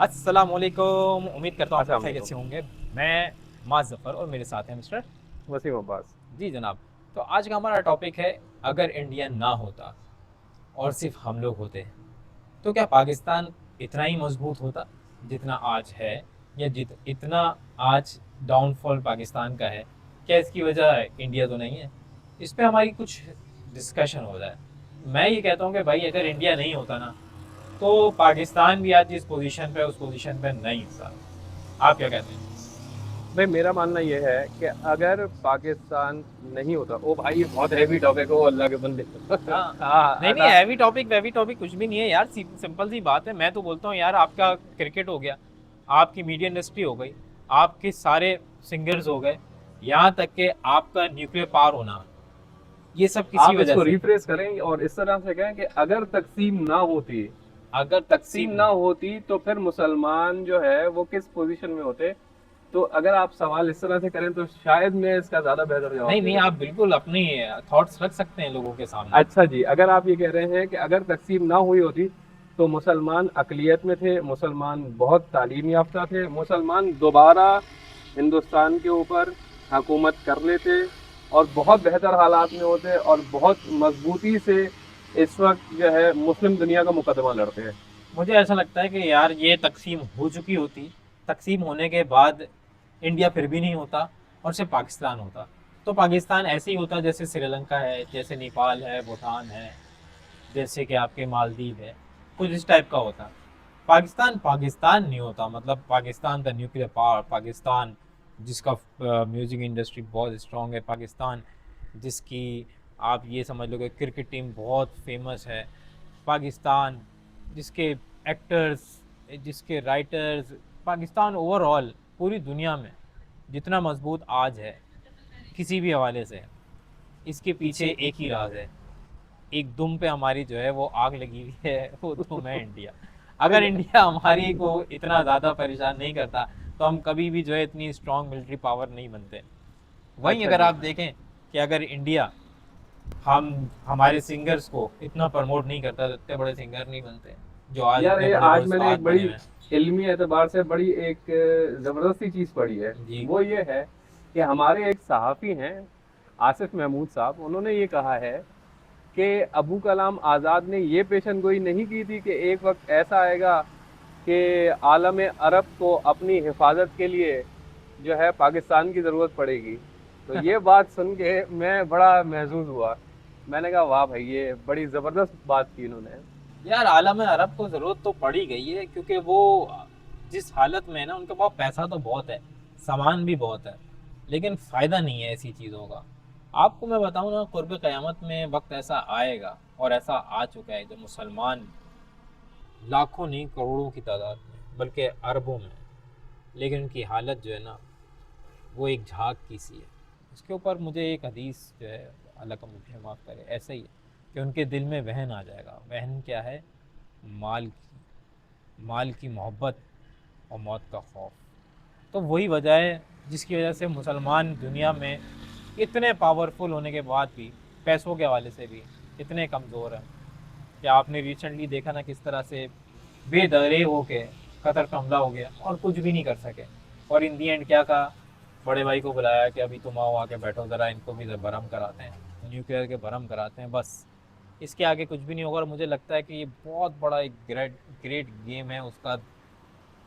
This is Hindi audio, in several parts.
अस्सलामुअलैकुम। उम्मीद करता हूँ आप अस्सलाम खैरियत वालेकुम। से होंगे। मैं माज़ ज़फ़र और मेरे साथ हैं मिस्टर। वसीम अब्बास। जी जनाब। तो आज का हमारा टॉपिक है, अगर इंडिया ना होता और सिर्फ हम लोग होते तो क्या पाकिस्तान इतना ही मजबूत होता जितना आज है, या इतना आज डाउनफॉल पाकिस्तान का है? क्या इसकी वजह इंडिया तो नहीं है? इस पे हमारी कुछ डिस्कशन हो जाए। मैं ये कहता हूँ कि भाई अगर इंडिया नहीं होता ना, तो पाकिस्तान भी आज जिस पोजीशन पे है, उस पोजीशन पे नहीं होता। आप क्या कहते हैं? भाई मेरा मानना यह है कि अगर पाकिस्तान नहीं होता, ओ भाई ये बहुत हैवी टॉपिक है, वो अल्लाह के बंदे। हाँ। नहीं हाँ नहीं, ना। हैवी टॉपिक वैवी टॉपिक कुछ भी नहीं है यार। सिंपल सी बात है। मैं तो बोलता हूँ यार, आपका क्रिकेट हो गया, आपकी मीडिया इंडस्ट्री हो गई, आपके सारे सिंगर्स हो गए, यहाँ तक कि आपका न्यूक्लियर पावर होना, ये सब किसी आप वजह इसको से है। रिफ्रेश करें और इस तरह से कहें कि अगर तकसीम ना होती, अगर तकसीम तकसीम ना होती तो फिर मुसलमान जो है वो किस पोजीशन में होते। तो अगर आप सवाल इस तरह से करें तो शायद मैं इसका ज्यादा बेहतर जवाब नहीं दे नहीं, आप सकूं। बिल्कुल अपनी थॉट्स रख सकते हैं लोगों के सामने। अच्छा जी, अगर आप ये कह रहे हैं कि अगर तकसीम ना हुई होती तो मुसलमान अकलियत में थे, मुसलमान बहुत तालीम याफ्ता थे, मुसलमान दोबारा हिंदुस्तान के ऊपर हुकूमत कर लेते और बहुत बेहतर हालात में होते और बहुत मजबूती से इस वक्त जो है मुस्लिम दुनिया का मुकदमा लड़ते हैं। मुझे ऐसा लगता है कि यार ये तकसीम हो चुकी होती, तकसीम होने के बाद इंडिया फिर भी नहीं होता और सिर्फ पाकिस्तान होता। तो पाकिस्तान ऐसे ही होता जैसे श्रीलंका है, जैसे नेपाल है, भूटान है, जैसे कि आपके मालदीव है, कुछ इस टाइप का होता। पाकिस्तान पाकिस्तान नहीं होता। मतलब Pakistan the nuclear power, Pakistan जिसका म्यूज़िक इंडस्ट्री बहुत स्ट्रॉन्ग है, पाकिस्तान जिसकी आप ये समझ लो कि क्रिकेट टीम बहुत फेमस है, पाकिस्तान जिसके एक्टर्स, जिसके राइटर्स, पाकिस्तान ओवरऑल पूरी दुनिया में जितना मजबूत आज है किसी भी हवाले से, इसके पीछे एक ही राज है। एक दुम पे हमारी जो है वो आग लगी हुई है, वो दुम है इंडिया। अगर भाई इंडिया हमारी को इतना ज़्यादा परेशान नहीं करता, तो हम कभी भी जो है इतनी स्ट्रांग मिलिट्री पावर नहीं बनते। वहीं अच्छा अगर जी। आप देखें कि अगर इंडिया हम हमारे सिंगर्स को इतना प्रमोट नहीं करता, तो इतने बड़े सिंगर नहीं बनते जो आज यार इतने ये बड़े बड़े आज मैंने उस्ताद एक बने बड़ी हुए हैं। इल्मी एतबार से बड़ी एक जबरदस्ती चीज पढ़ी है। जी। वो ये है कि हमारे एक सहाफी हैं, आसिफ महमूद साहब, उन्होंने ये कहा है कि अबू कलाम आज़ाद ने ये पेशन गोई नहीं की थी कि एक वक्त ऐसा आएगा कि आलम अरब को अपनी हिफाजत के लिए जो है पाकिस्तान की ज़रूरत पड़ेगी। तो ये बात सुन के मैं बड़ा महजूज हुआ। मैंने कहा वाह भाई, ये बड़ी ज़बरदस्त बात की इन्होंने। यार आलम अरब को ज़रूरत तो पड़ ही गई है, क्योंकि वो जिस हालत में है ना, उनके पास पैसा तो बहुत है, सामान भी बहुत है, लेकिन फ़ायदा नहीं है ऐसी चीज़ों का। आपको मैं बताऊं ना, कुर्ब क़यामत में वक्त ऐसा आएगा, और ऐसा आ चुका है, जो मुसलमान लाखों नहीं करोड़ों की तादाद में, बल्कि अरबों में, लेकिन उनकी हालत जो है ना, वो एक झाग की सी है। उसके ऊपर मुझे एक हदीस जो है, अल्लाह का मुझे माफ़ करे, ऐसा ही है कि उनके दिल में वहन आ जाएगा। वहन क्या है? माल की, माल की मोहब्बत और मौत का खौफ। तो वही वजह है जिसकी वजह से मुसलमान दुनिया में इतने पावरफुल होने के बाद भी, पैसों के हवाले से भी इतने कमज़ोर हैं। कि आपने रिसेंटली देखा ना किस तरह से बेदरे हो के कतर पे हमला हो गया और कुछ भी नहीं कर सके। और इन दी एंड क्या कहा? बड़े भाई को बुलाया कि अभी तुम आओ, आके बैठो ज़रा, इनको भी भरम कराते हैं, न्यूक्लियर के भरम कराते हैं, बस इसके आगे कुछ भी नहीं होगा। और मुझे लगता है कि ये बहुत बड़ा एक ग्रेट ग्रेट गेम है, उसका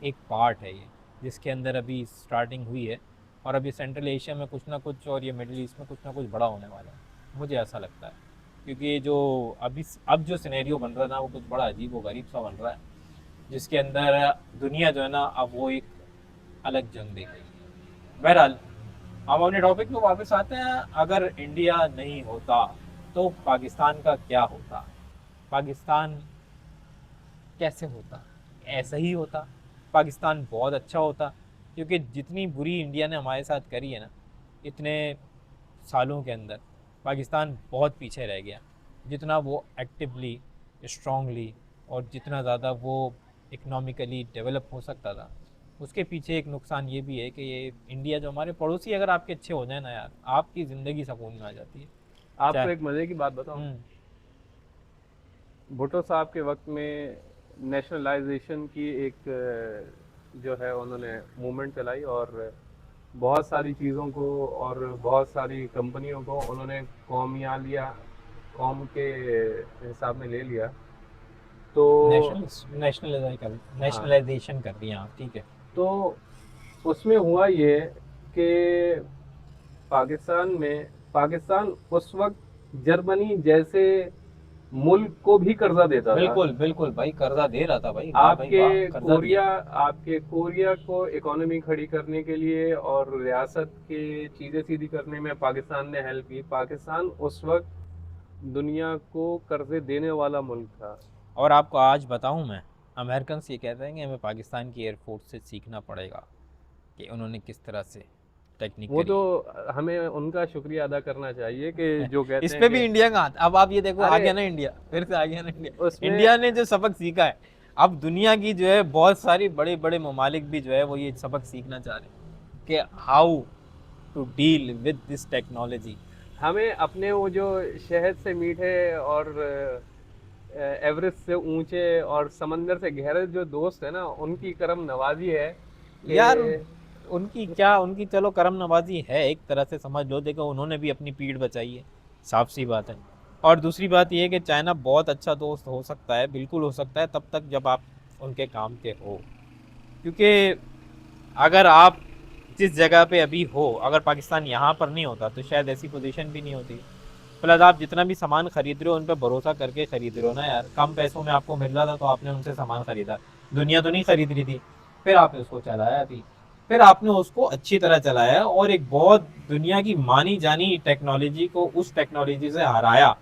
एक पार्ट है ये, जिसके अंदर अभी स्टार्टिंग हुई है। और अभी सेंट्रल एशिया में कुछ ना कुछ, और ये मिडिल ईस्ट में कुछ ना कुछ बड़ा होने वाला है, मुझे ऐसा लगता है। क्योंकि ये जो अभी अब जो सिनेरियो बन रहा है ना, वो कुछ बड़ा अजीब व गरीब सा बन रहा है, जिसके अंदर दुनिया जो है ना, अब वो एक अलग जंग देख रही है। बहरहाल, हम अपने टॉपिक पे वापस आते हैं। अगर इंडिया नहीं होता तो पाकिस्तान का क्या होता? पाकिस्तान कैसे होता? ऐसा ही होता। पाकिस्तान बहुत अच्छा होता, क्योंकि जितनी बुरी इंडिया ने हमारे साथ करी है ना, इतने सालों के अंदर, पाकिस्तान बहुत पीछे रह गया। जितना वो एक्टिवली, स्ट्रांगली, और जितना ज़्यादा वो इकोनॉमिकली डेवलप हो सकता था, उसके पीछे एक नुकसान ये भी है कि ये इंडिया, जो हमारे पड़ोसी अगर आपके अच्छे हो जाए ना यार, आपकी ज़िंदगी सुकून में आ जाती है। चाहे आपको एक मजे की बात बताऊं। हम्म। भुट्टो साहब के वक्त में नेशनलाइजेशन की एक जो है उन्होंने मूवमेंट चलाई, और बहुत सारी चीज़ों को और बहुत सारी कंपनियों को उन्होंने कौमिया लिया, कौम के हिसाब में ले लिया। तो हाँ, नेशनलाइजेशन कर दिया आप, ठीक है। तो उसमें हुआ ये कि पाकिस्तान में पाकिस्तान उस वक्त जर्मनी जैसे मुल्क को भी कर्जा देता था। बिल्कुल बिल्कुल भाई, कर्जा दे रहा था भाई, वाह भाई वाह, कर्जा दिया। आपके कोरिया को इकोनॉमी खड़ी करने के लिए और रियासत के चीज़ें सीधी करने में पाकिस्तान ने हेल्प की। पाकिस्तान उस वक्त दुनिया को कर्जे देने वाला मुल्क था। और आपको आज बताऊं मैं, अमेरिकन ये कहते हैं कि हमें पाकिस्तान की एयरफोर्स से सीखना पड़ेगा कि उन्होंने किस तरह से टेक्निक वो करी तो है। हमें उनका शुक्रिया अदा करना चाहिए कि जो कहते इस हैं पे भी कि इंडिया का हाथ। अब आप ये देखो, आ अरे गया ना इंडिया, फिर से आ गया ना इंडिया। उसमें इंडिया ने जो सबक सीखा है, अब दुनिया की जो है बहुत सारी बड़े बड़े ममालिक भी जो है वो ये सबक सीखना चाह रहे हैं कि how to deal with this technology. हमें अपने वो जो शहद से मीठे और एवरेस्ट से ऊंचे और समंदर से गहरे जो दोस्त है ना, उनकी करम नवाजी है कि यार उनकी क्या, उनकी चलो करम नवाजी है एक तरह से समझ लो, देखो उन्होंने भी अपनी पीठ बचाई है, साफ सी बात है। और दूसरी बात ये है कि चाइना बहुत अच्छा दोस्त हो सकता है, बिल्कुल हो सकता है, तब तक जब आप उनके काम के हो। क्योंकि अगर आप जिस जगह पे अभी हो, अगर पाकिस्तान यहाँ पर नहीं होता तो शायद ऐसी पोजीशन भी नहीं होती। प्लस आप जितना भी सामान खरीद रहे हो उन पर भरोसा करके खरीद रहे हो ना यार, कम पैसों में आपको मिल रहा था तो आपने उनसे सामान खरीदा। दुनिया तो नहीं खरीद रही थी, फिर आपने उसको चलाया भी, फिर आपने उसको अच्छी तरह चलाया और एक बहुत दुनिया की मानी जानी टेक्नोलॉजी को उस टेक्नोलॉजी से हराया।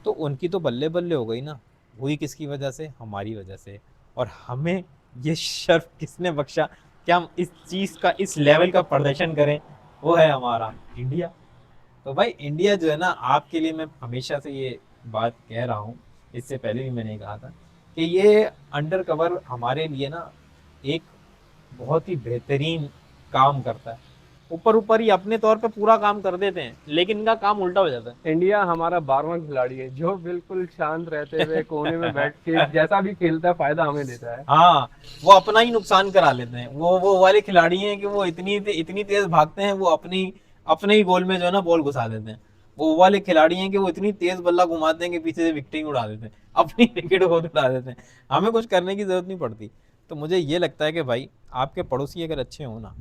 तो उनकी तो बल्ले बल्ले हो गई ना। हुई किसकी वजह से? हमारी वजह से। और हमें ये शर्फ किसने बख्शा कि हम इस चीज़ का, इस लेवल का प्रदर्शन करें? वो है हमारा इंडिया। तो भाई इंडिया जो है ना, आपके लिए मैं हमेशा से ये बात कह रहा हूँ, इससे पहले भी मैंने कहा था कि ये अंडर कवर हमारे लिए ना एक बहुत ही बेहतरीन काम करता है। ऊपर ऊपर ही अपने तौर पे पूरा काम कर देते हैं, लेकिन इनका काम उल्टा हो जाता इंडिया हमारा 12वां खिलाड़ी है जो बिल्कुल शांत रहते हुए कोने में बैठ के जैसा भी खेलता है फायदा हमें देता है। हाँ, वो अपना ही नुकसान करा लेते हैं। वो वाले खिलाड़ी हैं कि वो इतनी तेज भागते हैं, वो अपने ही गोल में जो है ना बॉल घुसा देते हैं। वो वाले खिलाड़ी हैं कि वो इतनी तेज बल्ला घुमाते हैं कि पीछे से विकेट उड़ा देते हैं, अपनी विकेट खुद उड़ा देते हैं। हमें कुछ करने की जरूरत नहीं पड़ती। तो मुझे ये लगता है कि भाई आपके पड़ोसी अगर अच्छे हो ना,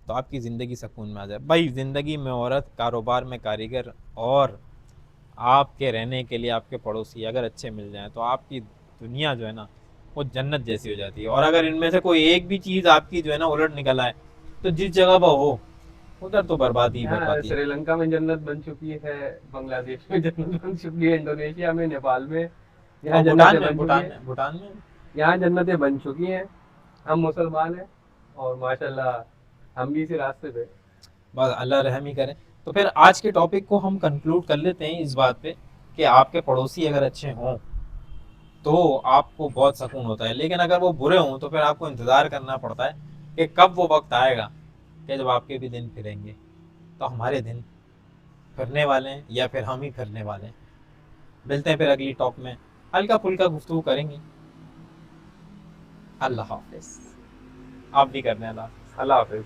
तो आपकी ज़िंदगी सुकून में आ जाए। भाई ज़िंदगी में औरत, कारोबार में कारीगर, और आपके रहने के लिए आपके पड़ोसी अगर अच्छे मिल जाएं तो आपकी दुनिया जो है ना वो जन्नत जैसी हो जाती है। और अगर इनमें से कोई एक भी चीज़ आपकी जो है ना उलट निकल आए, तो जिस जगह पर हो उधर तो बर्बादी ही यहाँ बर्बादी है। श्रीलंका में जन्नत बन चुकी है, बांग्लादेश में जन्नत बन चुकी है, इंडोनेशिया में, नेपाल में, यहाँ और जन्नतें बन चुकी हैं। भूटान में यहाँ जन्नतें बन चुकी हैं। हम मुसलमान हैं और माशाल्लाह हम भी इसी रास्ते पे। बस अल्लाह रहम ही करे। तो फिर आज के टॉपिक को हम कंक्लूड कर लेते हैं इस बात पे कि आपके पड़ोसी अगर अच्छे हों तो आपको बहुत सुकून होता है, लेकिन अगर वो बुरे हों तो फिर आपको इंतज़ार करना पड़ता है कि कब वो वक्त आएगा कि जब आपके भी दिन फिरेंगे। तो हमारे दिन फिरने वाले हैं या फिर हम ही फिरने वाले हैं। मिलते हैं फिर अगली टॉक में, हल्का फुल्का गुफ्तगू करेंगे। अल्लाह हाफिज़। आप भी करने अल्लाह हाफिज़। अल्लाह हाफिज।